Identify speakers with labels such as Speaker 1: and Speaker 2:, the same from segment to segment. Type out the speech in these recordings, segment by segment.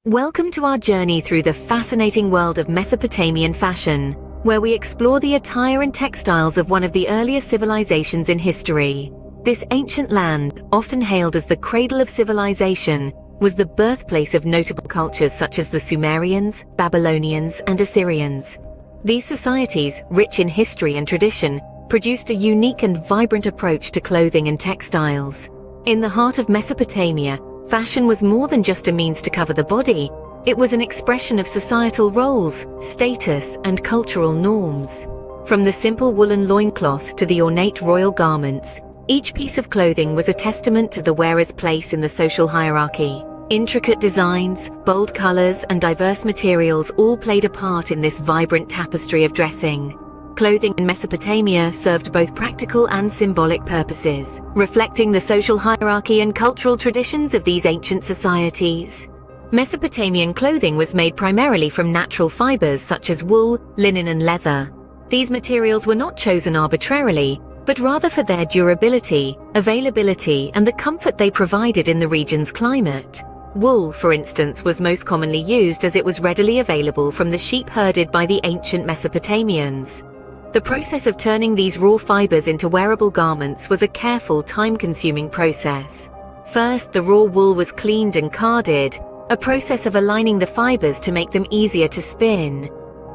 Speaker 1: Welcome to our journey through the fascinating world of Mesopotamian fashion, where we explore the attire and textiles of one of the earliest civilizations in history. This ancient land, often hailed as the cradle of civilization, was the birthplace of notable cultures such as the Sumerians, Babylonians, and Assyrians. These societies, rich in history and tradition, produced a unique and vibrant approach to clothing and textiles. In the heart of Mesopotamia, fashion was more than just a means to cover the body. It was an expression of societal roles, status, and cultural norms. From the simple woolen loincloth to the ornate royal garments, each piece of clothing was a testament to the wearer's place in the social hierarchy. Intricate designs, bold colors, and diverse materials all played a part in this vibrant tapestry of dressing. Clothing in Mesopotamia served both practical and symbolic purposes, reflecting the social hierarchy and cultural traditions of these ancient societies. Mesopotamian clothing was made primarily from natural fibers such as wool, linen, and leather. These materials were not chosen arbitrarily, but rather for their durability, availability, and the comfort they provided in the region's climate. Wool, for instance, was most commonly used as it was readily available from the sheep herded by the ancient Mesopotamians. The process of turning these raw fibers into wearable garments was a careful, time-consuming process. First, the raw wool was cleaned and carded, a process of aligning the fibers to make them easier to spin.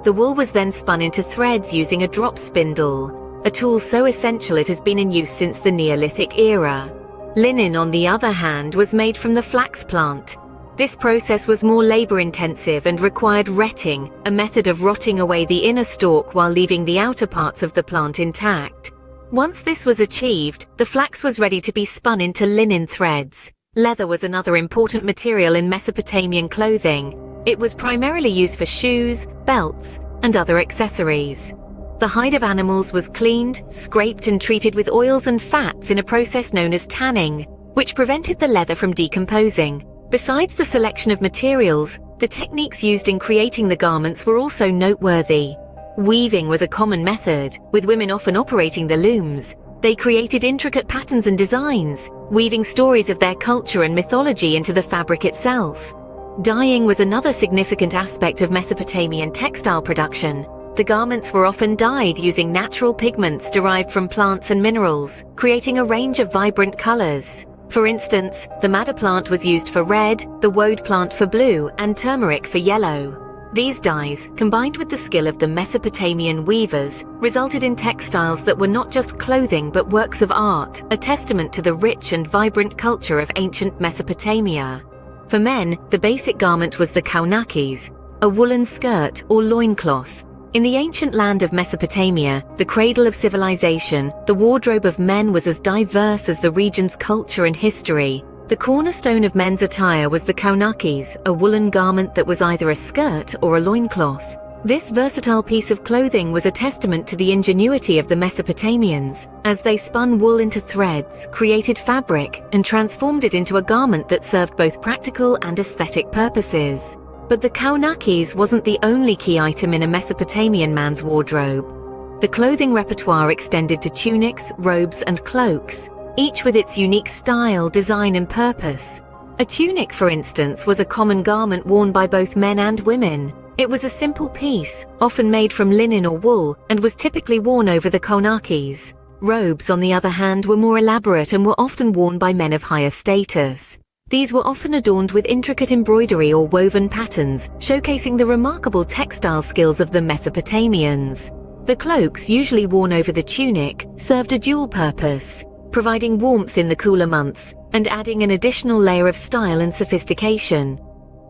Speaker 1: The wool was then spun into threads using a drop spindle, a tool so essential it has been in use since the Neolithic era. Linen, on the other hand, was made from the flax plant. This process was more labor-intensive and required retting, a method of rotting away the inner stalk while leaving the outer parts of the plant intact. Once this was achieved, the flax was ready to be spun into linen threads. Leather was another important material in Mesopotamian clothing. It was primarily used for shoes, belts, and other accessories. The hide of animals was cleaned, scraped, and treated with oils and fats in a process known as tanning, which prevented the leather from decomposing. Besides the selection of materials, the techniques used in creating the garments were also noteworthy. Weaving was a common method, with women often operating the looms. They created intricate patterns and designs, weaving stories of their culture and mythology into the fabric itself. Dyeing was another significant aspect of Mesopotamian textile production. The garments were often dyed using natural pigments derived from plants and minerals, creating a range of vibrant colors. For instance, the madder plant was used for red, the woad plant for blue, and turmeric for yellow. These dyes, combined with the skill of the Mesopotamian weavers, resulted in textiles that were not just clothing but works of art, a testament to the rich and vibrant culture of ancient Mesopotamia. For men, the basic garment was the kaunakis, a woolen skirt or loincloth. In the ancient land of Mesopotamia, the cradle of civilization, the wardrobe of men was as diverse as the region's culture and history. The cornerstone of men's attire was the kaunakis, a woolen garment that was either a skirt or a loincloth. This versatile piece of clothing was a testament to the ingenuity of the Mesopotamians, as they spun wool into threads, created fabric, and transformed it into a garment that served both practical and aesthetic purposes. But the kaunakis wasn't the only key item in a Mesopotamian man's wardrobe. The clothing repertoire extended to tunics, robes, and cloaks, each with its unique style, design, and purpose. A tunic, for instance, was a common garment worn by both men and women. It was a simple piece, often made from linen or wool, and was typically worn over the kaunakis. Robes, on the other hand, were more elaborate and were often worn by men of higher status. These were often adorned with intricate embroidery or woven patterns, showcasing the remarkable textile skills of the Mesopotamians. The cloaks, usually worn over the tunic, served a dual purpose, providing warmth in the cooler months and adding an additional layer of style and sophistication.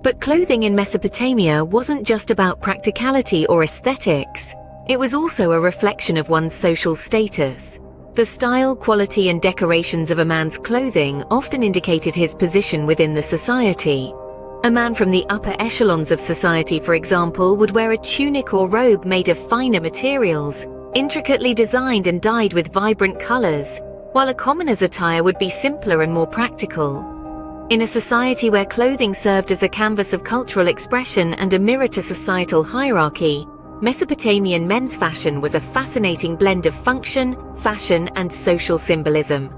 Speaker 1: But clothing in Mesopotamia wasn't just about practicality or aesthetics. It was also a reflection of one's social status. The style, quality, and decorations of a man's clothing often indicated his position within the society. A man from the upper echelons of society, for example, would wear a tunic or robe made of finer materials, intricately designed and dyed with vibrant colors, while a commoner's attire would be simpler and more practical. In a society where clothing served as a canvas of cultural expression and a mirror to societal hierarchy, Mesopotamian men's fashion was a fascinating blend of function, fashion, and social symbolism.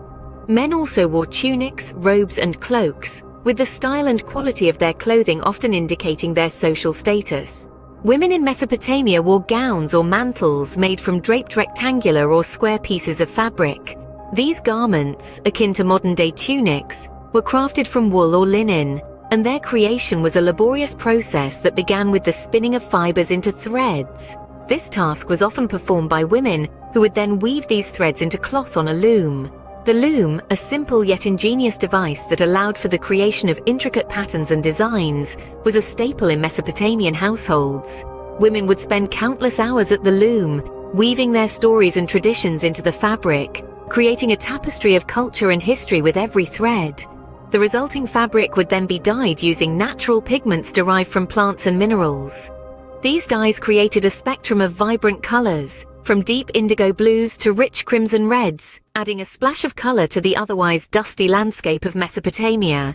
Speaker 1: Men also wore tunics, robes, and cloaks, with the style and quality of their clothing often indicating their social status. Women in Mesopotamia wore gowns or mantles made from draped rectangular or square pieces of fabric. These garments, akin to modern-day tunics, were crafted from wool or linen, and their creation was a laborious process that began with the spinning of fibers into threads. This task was often performed by women, who would then weave these threads into cloth on a loom. The loom, a simple yet ingenious device that allowed for the creation of intricate patterns and designs, was a staple in Mesopotamian households. Women would spend countless hours at the loom, weaving their stories and traditions into the fabric, creating a tapestry of culture and history with every thread. The resulting fabric would then be dyed using natural pigments derived from plants and minerals. These dyes created a spectrum of vibrant colors, from deep indigo blues to rich crimson reds, adding a splash of color to the otherwise dusty landscape of Mesopotamia.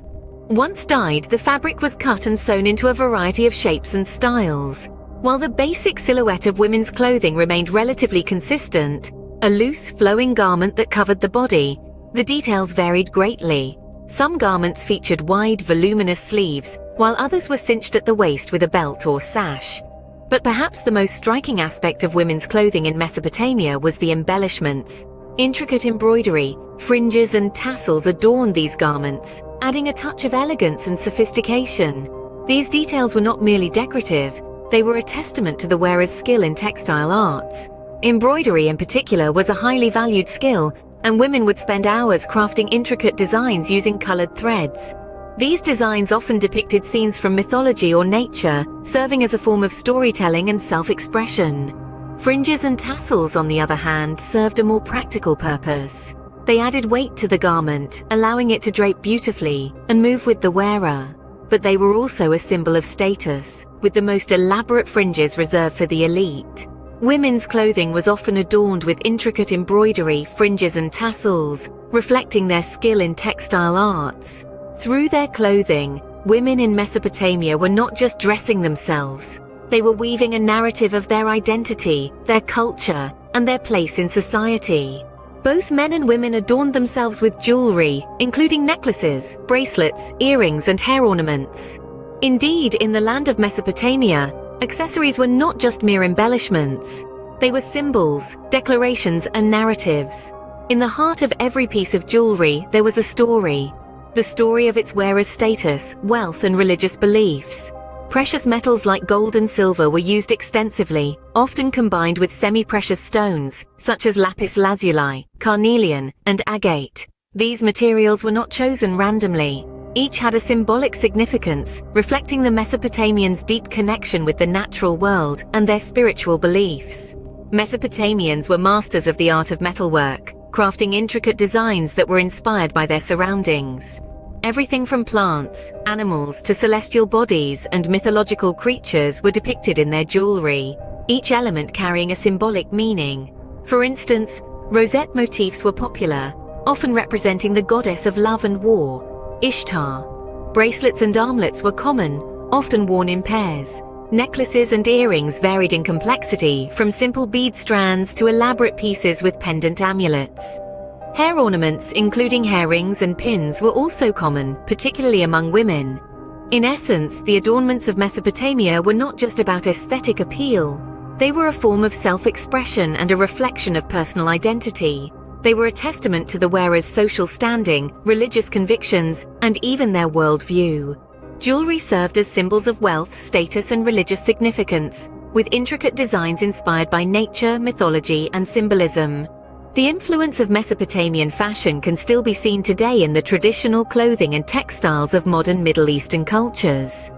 Speaker 1: Once dyed, the fabric was cut and sewn into a variety of shapes and styles. While the basic silhouette of women's clothing remained relatively consistent, a loose, flowing garment that covered the body, the details varied greatly. Some garments featured wide, voluminous sleeves, while others were cinched at the waist with a belt or sash. But perhaps the most striking aspect of women's clothing in Mesopotamia was the embellishments. Intricate embroidery, fringes and tassels adorned these garments, adding a touch of elegance and sophistication. These details were not merely decorative, they were a testament to the wearer's skill in textile arts. Embroidery in particular was a highly valued skill, and women would spend hours crafting intricate designs using colored threads. These designs often depicted scenes from mythology or nature, serving as a form of storytelling and self-expression. Fringes and tassels, on the other hand, served a more practical purpose. They added weight to the garment, allowing it to drape beautifully and move with the wearer. But they were also a symbol of status, with the most elaborate fringes reserved for the elite. Women's clothing was often adorned with intricate embroidery, fringes and tassels, reflecting their skill in textile arts. Through their clothing, women in Mesopotamia were not just dressing themselves. They were weaving a narrative of their identity, their culture, and their place in society. Both men and women adorned themselves with jewelry, including necklaces, bracelets, earrings, and hair ornaments. Indeed, in the land of Mesopotamia, accessories were not just mere embellishments. They were symbols, declarations, and narratives. In the heart of every piece of jewelry, there was a story. The story of its wearer's status, wealth, and religious beliefs. Precious metals like gold and silver were used extensively, often combined with semi-precious stones, such as lapis lazuli, carnelian, and agate. These materials were not chosen randomly. Each had a symbolic significance, reflecting the Mesopotamians' deep connection with the natural world and their spiritual beliefs. Mesopotamians were masters of the art of metalwork, crafting intricate designs that were inspired by their surroundings. Everything from plants, animals, to celestial bodies and mythological creatures were depicted in their jewelry, each element carrying a symbolic meaning. For instance, rosette motifs were popular, often representing the goddess of love and war, Ishtar. Bracelets and armlets were common, often worn in pairs. Necklaces and earrings varied in complexity, from simple bead strands to elaborate pieces with pendant amulets. Hair ornaments, including hair rings and pins, were also common, particularly among women. In essence, the adornments of Mesopotamia were not just about aesthetic appeal. They were a form of self-expression and a reflection of personal identity. They were a testament to the wearer's social standing, religious convictions, and even their worldview. Jewelry served as symbols of wealth, status, and religious significance, with intricate designs inspired by nature, mythology, and symbolism. The influence of Mesopotamian fashion can still be seen today in the traditional clothing and textiles of modern Middle Eastern cultures.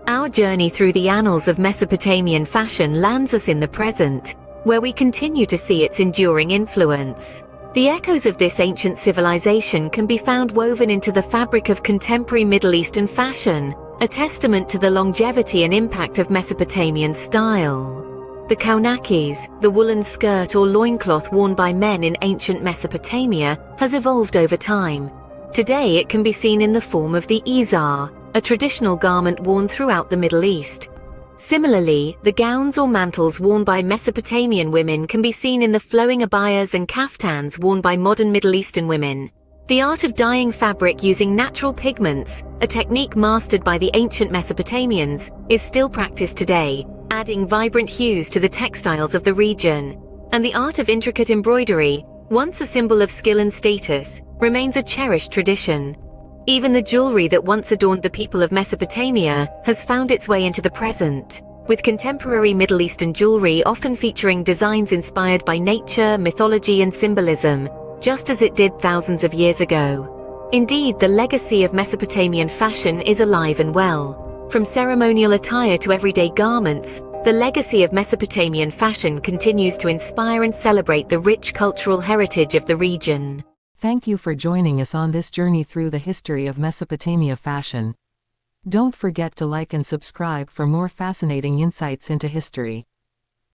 Speaker 1: Our journey through the annals of Mesopotamian fashion lands us in the present, where we continue to see its enduring influence. The echoes of this ancient civilization can be found woven into the fabric of contemporary Middle Eastern fashion, a testament to the longevity and impact of Mesopotamian style. The kaunakis, the woolen skirt or loincloth worn by men in ancient Mesopotamia, has evolved over time. Today it can be seen in the form of the izar, a traditional garment worn throughout the Middle East. Similarly, the gowns or mantles worn by Mesopotamian women can be seen in the flowing abayas and kaftans worn by modern Middle Eastern women. The art of dyeing fabric using natural pigments, a technique mastered by the ancient Mesopotamians, is still practiced today, adding vibrant hues to the textiles of the region. And the art of intricate embroidery, once a symbol of skill and status, remains a cherished tradition. Even the jewelry that once adorned the people of Mesopotamia has found its way into the present, with contemporary Middle Eastern jewelry often featuring designs inspired by nature, mythology, and symbolism, just as it did thousands of years ago. Indeed, the legacy of Mesopotamian fashion is alive and well. From ceremonial attire to everyday garments, the legacy of Mesopotamian fashion continues to inspire and celebrate the rich cultural heritage of the region.
Speaker 2: Thank you for joining us on this journey through the history of Mesopotamia fashion. Don't forget to like and subscribe for more fascinating insights into history.